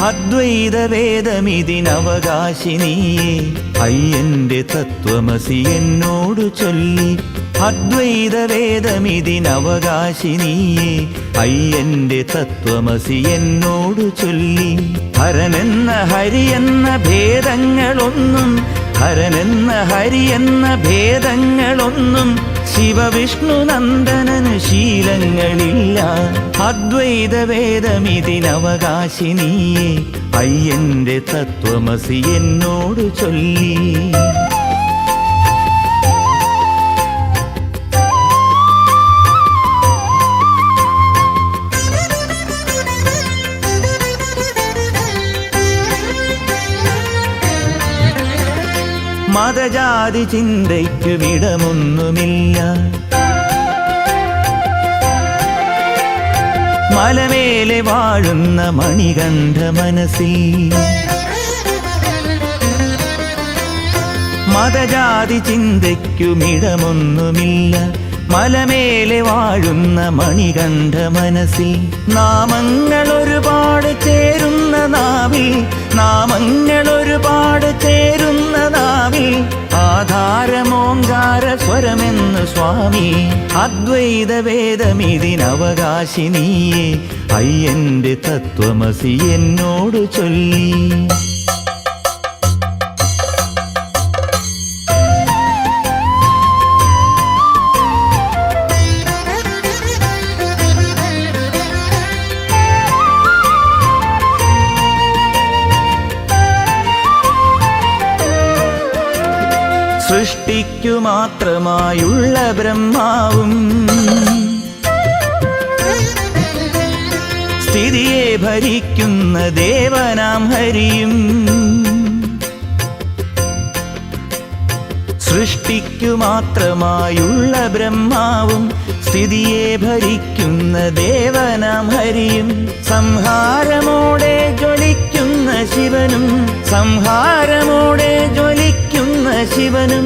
അദ്വൈത വേദമിതിനവകാശിനിയേ അയ്യന്റെ തത്വമസി എന്നോടു ചൊല്ലി. അദ്വൈത വേദമിതിനവകാശിനിയേ അയ്യന്റെ തത്വമസി എന്നോടു ചൊല്ലി. ഹരനെന്ന ഹരിയെന്ന ഭേദങ്ങളൊന്നും ഹരനെന്ന ഹരിയെന്ന ഭേദങ്ങളൊന്നും ശിവവിഷ്ണു നന്ദനന് ശീലങ്ങളില്ല. അദ്വൈത വേദമിതിനവകാശിനിയേ അയ്യന്റെ തത്വമസി എന്നോടു ചൊല്ലി. മതജാതി ചിന്തയ്ക്കു വിടമൊന്നുമില്ല. മലമേലെ വാഴുന്ന മണികണ്ഠ മനസ്സിൽ മതജാതി ചിന്തയ്ക്കുമിടമൊന്നുമില്ല. മലമേലെ വാഴുന്ന മണികണ്ഠ മനസ്സിൽ നാമങ്ങൾ ഒരുപാട് ചേരുന്ന നാവിൽ നാമങ്ങൾ ഒരുപാട് ചേരുന്ന നാവിൽ ആധാരമോങ്കാര സ്വരമെന്ന് സ്വാമി. അദ്വൈത വേദമിതിനവകാശിനിയേ അയ്യന്റെ തത്വമസി എന്നോടു ചൊല്ലി. സൃഷ്ടിക്കു മാത്രമായുള്ള ബ്രഹ്മാവും സ്ഥിതിയെ ഭരിക്കുന്ന ദേവനാം ഹരിയും. സൃഷ്ടിക്കു മാത്രമായുള്ള ബ്രഹ്മാവും സ്ഥിതിയെ ഭരിക്കുന്ന ദേവനാം ഹരിയും. സംഹാരമോടെ ജ്വലിക്കുന്ന ശിവനും സംഹാരമോടെ ജ്വലിക്കുന്ന ശിവനും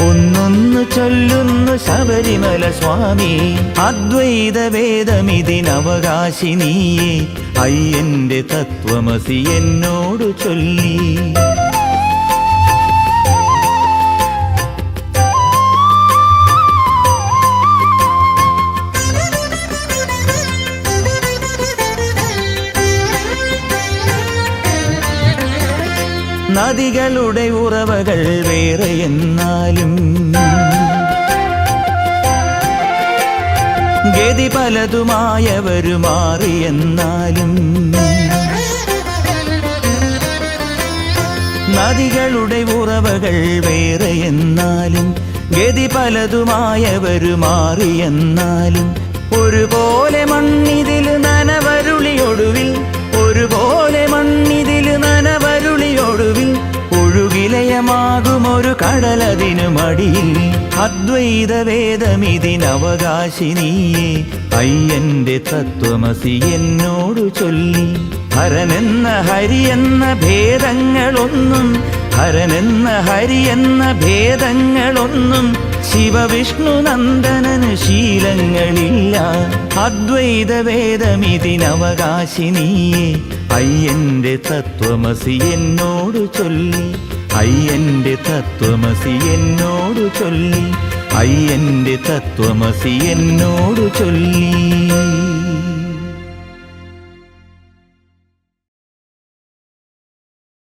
ഒന്നൊന്നു ചൊല്ലുന്നു ശബരിമല സ്വാമി. അദ്വൈത വേദമിതിനവകാശിനിയേ അയ്യന്റെ തത്വമസി എന്നോടു ചൊല്ലി. നദികളുടെ ഉറവകൾ വേറെ എന്നാലും ഗതി പലതുമായവരു മാറിയെന്നാലും നദികളുടെ ഉറവകൾ വേറെ എന്നാലും ഗതി പലതുമായവരു മാറിയെന്നാലും ഒരുപോലെ മണ്ണിതില് നനവരുളിയൊടുവിൽ ഒരുപോലെ മണ്ണിതില് നനവരുളിയൊടുവിൽ ഒഴുകിലയമാകുമൊരു കടലതിനു മടിയിൽ. അദ്വൈത വേദമിതിനവകാശിനിയേ അയ്യന്റെ തത്വമസി എന്നോടു ചൊല്ലി. ഹരനെന്ന ഹരിയെന്ന ഭേദങ്ങളൊന്നും ഹരനെന്ന ഹരിയെന്ന ഭേദങ്ങളൊന്നും ശിവവിഷ്ണു നന്ദനന് ശീലങ്ങളില്ല. അദ്വൈത വേദമിതിനവകാശിനിയേ അയ്യന്റെ തത്വമസി എന്നോടു ചൊല്ലി. അയ്യന്റെ തത്വമസി എന്നോടു ചൊല്ലി. അയ്യന്റെ തത്വമസി എന്നോടു ചൊല്ലി.